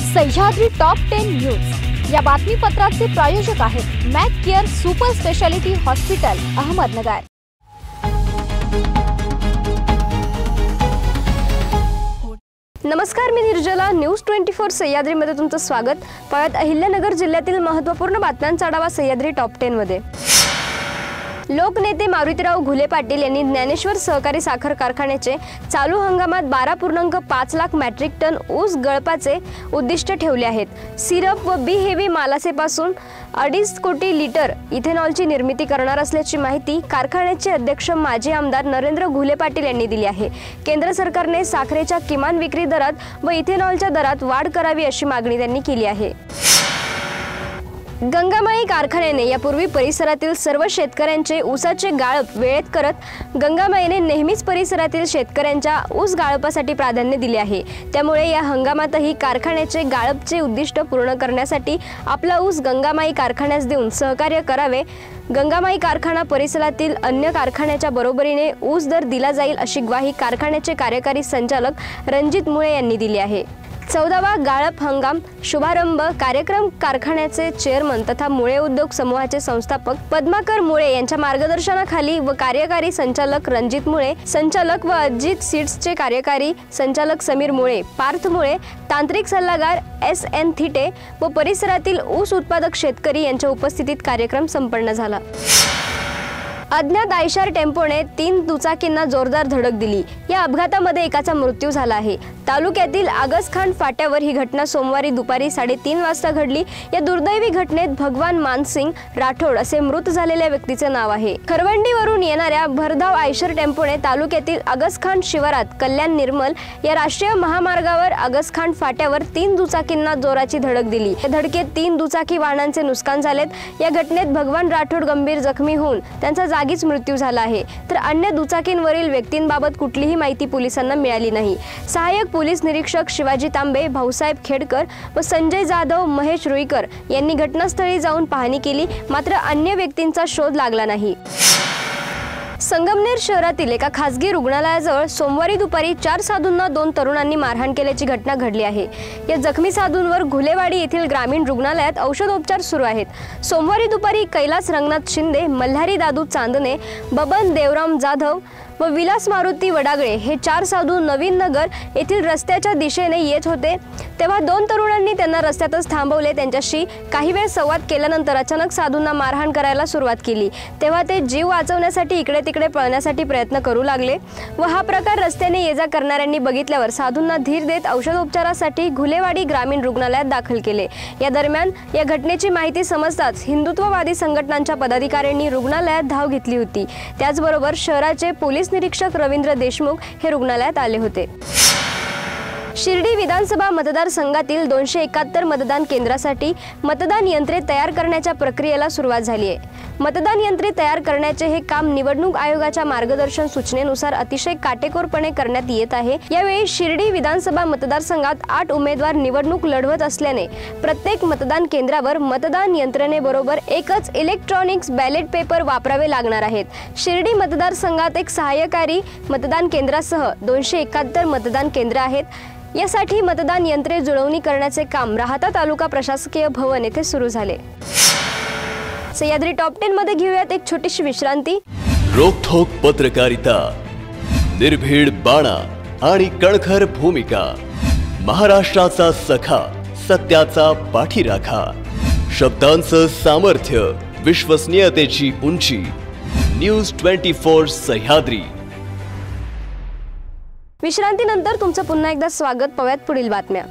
Sahyadri top 10 news या बातमीपत्राचे प्रायोजक आहेत Mac care super speciality hospital Ahmednagar. नमस्कार, मी निर्जला। न्यूज 24 सह्याद्रीमध्ये तुमचं स्वागत। पाहत अहिल्यानगर जिल्ह्यातील महत्त्वपूर्ण बातम्यांचा आढावा सह्याद्री टॉप 10 मध्ये। लोकनेते मारुतीराव घुले पाटील यांनी ज्ञानेश्वर सहकारी साखर कारखान्याचे चालू हंगामात 12.5 लाख मेट्रिक टन ऊस गळपाचे उद्दिष्ट ठेवले आहेत। सिरप व बी हेवी मालासेपासून 2.5 कोटी लिटर इथेनॉलची निर्मिती करणार असल्याची माहिती कारखान्याचे अध्यक्ष माजी आमदार नरेंद्र घुले पाटील यांनी दिली आहे। केंद्र सरकारने साखरेच्या किमान विक्री दरात व इथेनॉलच्या दरात वाढ करावी अशी मागणी त्यांनी केली आहे। गंगामाई कारखान्याने यापूर्वी परिसरातील सर्व शेतकऱ्यांचे ऊसाचे गाळप वेळेत करत गंगामाईने नेहमीच परिसरातील शेतकऱ्यांच्या ऊस गाळपासाठी प्राधान्य दिले आहे। त्यामुळे या हंगामातही कारखान्याचे गाळपचे उद्दिष्ट पूर्ण करण्यासाठी आपला ऊस गंगामाई कारखान्यास देऊन सहकार्य करावे। गंगामाई कारखाना परिसरातील अन्य कारखान्याच्या बरोबरीने ऊस दर दिला जाईल अशी ग्वाही कारखान्याचे कार्यकारी संचालक रणजित मुळे यांनी दिली आहे। 14वा गाळप हंगाम शुभारंभ कार्यक्रम कारखान्याचे चेअरमन तथा मुळे उद्योग समूहाचे संस्थापक पद्माकर मुळे यांच्या मार्गदर्शनाखाली व कार्यकारी संचालक रणजित मुळे, संचालक व अजित सीड्सचे कार्यकारी संचालक समीर मुळे, पार्थ मुळे, तांत्रिक सल्लागार SN थिटे व परिसरातील ऊस उत्पादक शेतकरी यांच्या उपस्थितीत कार्यक्रम संपन्न झाला। अज्ञात आयशर टेम्पोने 3 दुचाकींना जोरदार धडक दिली। या अपघातामध्ये एकाचा मृत्यू झाला आहे। तालुक्यातील आगसखान फाट्यावर ही घटना सोमवारी दुपारी 3:30 वाजता घडली। या दुर्दैवी घटनेत भगवान मानसिंग राठोड असे मृत झालेल्या व्यक्तीचे नाव आहे। खरवंडीवरून येणाऱ्या भरधाव आयशर टेम्पोने तालुक्यातील आगसखान शिवारात कल्याण निर्मल या राष्ट्रीय महामार्गावर आगसखान फाट्यावर 3 दुचाकींना जोराची धडक दिली। या धडकेत 3 दुचाकी वाहनांचे नुकसान झालेत। या घटनेत भगवान राठोड गंभीर जखमी होऊन त्यांचा जागीच मृत्यू झाला आहे, तर अन्य दुचाकींवरील व्यक्तींबाबत कुठलीही माहिती पोलिसांना मिळाली नाही। सहाय्यक पोलीस निरीक्षक शिवाजी तांबे, भाऊसाहेब खेडकर व संजय जाधव, महेश रुईकर यांनी घटनास्थळी जाऊन पाहणी केली, मात्र अन्य व्यक्तींचा शोध लागला नाही। संगमनेर शहरातील एका खासगी रुग्णालयाजवळ सोमवारी दुपारी 4 साधूंना 2 तरुणांनी मारहाण केल्याची घटना घडली आहे। या जखमी साधूंवर घुलेवाडी येथील ग्रामीण रुग्णालयात औषधोपचार सुरू आहेत। सोमवारी दुपारी कैलास रंगनाथ शिंदे, मल्हारी दादू चांदणे, बबन देवराम जाधव व विलास मारुती वडागळे हे 4 साधू नवीन नगर येथील रस्त्याच्या दिशेने येत होते, तेव्हा 2 तरुणांनी त्यांना रस्त्यातच थांबवले। त्यांच्याशी काही वेळ संवाद केल्यानंतर अचानक साधूंना मारहाण करायला सुरुवात केली। तेव्हा ते जीव वाचवण्यासाठी इकडे तिकडे पळण्यासाठी प्रयत्न करू लागले व हा प्रकार रस्त्याने ये जा करणाऱ्यांनी बघितल्यावर साधूंना धीर देत औषधोपचारासाठी घुलेवाडी ग्रामीण रुग्णालयात दाखल केले। या दरम्यान या घटनेची माहिती समजताच हिंदुत्ववादी संघटनांच्या पदाधिकाऱ्यांनी रुग्णालयात धाव घेतली होती। त्याचबरोबर शहराचे पोलीस निरीक्षक रवींद्र देशमुख हे रुग्णालयात आले होते। शिर्डी विधानसभा मतदारसंघातील 271 मतदान केंद्रासाठी मतदान यंत्रे तयार करण्याच्या प्रक्रियेला सुरुवात झाली आहे। मतदान यंत्रे तयार करण्याचे हे काम निवडणूक आयोगाच्या मार्गदर्शन सूचनेनुसार अतिशय काटेकोरपणे करण्यात येत आहे। यावेळी शिर्डी विधानसभा मतदारसंघात 8 उमेदवार निवडणूक लढवत असल्याने प्रत्येक मतदान केंद्रावर मतदान यंत्रणेबरोबर एकच इलेक्ट्रॉनिक्स बॅलेट पेपर वापरावे लागणार आहेत। शिर्डी मतदारसंघात एक सहाय्यकारी मतदान केंद्रासह 271 मतदान केंद्र आहेत। यासाठी मतदान यंत्रे जुळवणी करण्याचे काम राहता तालुका प्रशासकीय भवन येथे सुरू झाले। सह्याद्री टॉप 10 मध्ये घेऊयात एक छोटीशी विश्रांती। रोखोक पत्रकारिता, निर्भीड बाणा आणि कणखर भूमिका, महाराष्ट्राचा सखा, सत्याचा पाठीराखा, शब्दांचं सामर्थ्य, विश्वसनीयतेची उंची। न्यूज 24 सह्याद्री। विश्रांतीनंतर तुमचं पुन्हा एकदा स्वागत। पाहूयात पुढील बातम्या।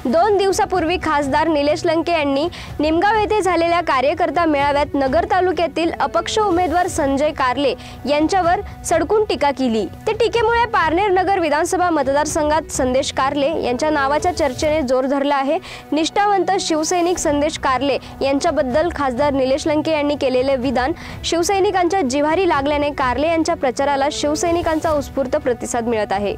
2 दिवसापूर्वी खासदार निलेश लंके यांनी निमगाव येथे झालेल्या कार्यकर्ता मेळाव्यात नगर तालुक्यातील अपक्ष उमेदवार संजय कारले यांच्यावर सडकून टीका केली। त्या टीकेमुळे पारनेर नगर विधानसभा मतदारसंघात संदेश कारले यांच्या नावाच्या चर्चेने जोर धरला आहे। निष्ठावंत शिवसैनिक संदेश कारले यांच्याबद्दल खासदार निलेश लंके यांनी केलेले विधान शिवसैनिकांच्या जिव्हारी लागल्याने कारले यांच्या प्रचाराला शिवसैनिकांचा उत्स्फूर्त प्रतिसाद मिळत आहे।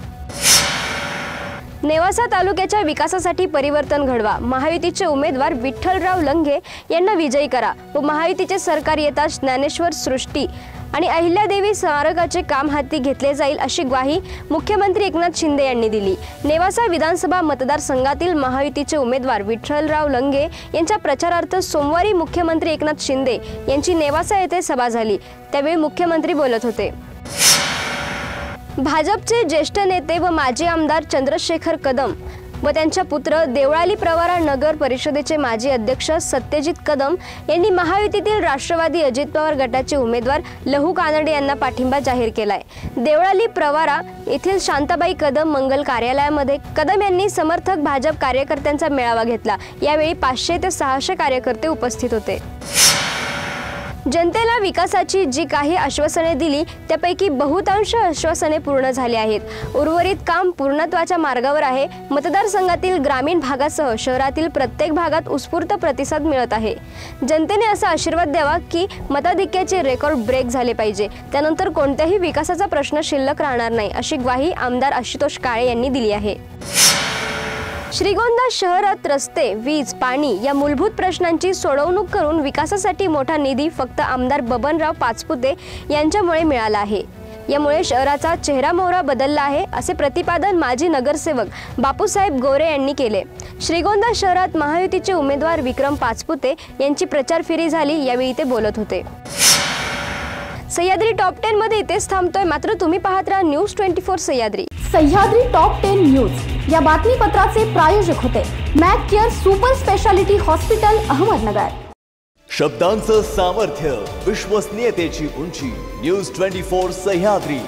नेवासा तालुक्याच्या विकासासाठी परिवर्तन घडवा, महायुतीचे उमेदवार विठ्ठलराव लंघे यांना विजयी करा व महायुतीचे सरकार येताच ज्ञानेश्वर सृष्टी आणि अहिल्यादेवी स्मारकाचे काम हाती घेतले जाईल अशी ग्वाही मुख्यमंत्री एकनाथ शिंदे यांनी दिली। नेवासा विधानसभा मतदारसंघातील महायुतीचे उमेदवार विठ्ठलराव लंगे यांच्या प्रचारार्थ सोमवारी मुख्यमंत्री एकनाथ शिंदे यांची नेवासा येथे सभा झाली। त्यावेळी मुख्यमंत्री बोलत होते। भाजपचे ज्येष्ठ नेते व माजी आमदार चंद्रशेखर कदम व त्यांच्या पुत्र देवळाली प्रवरा नगर परिषदेचे माजी अध्यक्ष सत्यजित कदम यांनी महायुतीतील राष्ट्रवादी अजित पवार गटाचे उमेदवार लहू कानडे यांना पाठिंबा जाहीर केलाय। देवळाली प्रवरा येथील शांताबाई कदम मंगल कार्यालयामध्ये कदम यांनी समर्थक भाजप कार्यकर्त्यांचा मेळावा घेतला। यावेळी 500 ते 600 कार्यकर्ते उपस्थित होते। जनतेला विकासाची जी काही आश्वासने दिली त्यापैकी बहुतांश आश्वासने पूर्ण झाली आहेत। उर्वरित काम पूर्णत्वाच्या मार्गावर आहे। मतदारसंघातील ग्रामीण भागासह शहरातील प्रत्येक भागात उत्स्फूर्त प्रतिसाद मिळत आहे। जनतेने असा आशीर्वाद द्यावा की मताधिक्याचे रेकॉर्ड ब्रेक झाले पाहिजे, त्यानंतर कोणत्याही विकासाचा प्रश्न शिल्लक राहणार नाही अशी ग्वाही आमदार आशुतोष काळे यांनी दिली आहे। श्रीगोंदा शहरात रस्ते, वीज, पाणी या मूलभूत प्रश्नांची सोडवणूक करून विकासासाठी मोठा निधी फक्त आमदार बबनराव पाचपुते यांच्यामुळे मिळाला आहे। यामुळे शहराचा चेहरामोहरा बदलला आहे असे प्रतिपादन माजी नगरसेवक बापूसाहेब गोरे यांनी केले। श्रीगोंदा शहरात महायुतीचे उमेदवार विक्रम पाचपुते यांची प्रचार फेरी झाली। यावेळी ते बोलत होते। सह्याद्री टॉप 10 मध्ये इथेच थांबतोय, मात्र तुम्ही पाहत राहा news 24 Sahyadri. Sahyadri top 10 news या बातमीपत्राचे प्रायोजक होते Mac care super speciality hospital Ahmednagar. शब्दांचं सामर्थ्य, विश्वसनीयतेची उंची, न्यूज 24 सह्याद्री।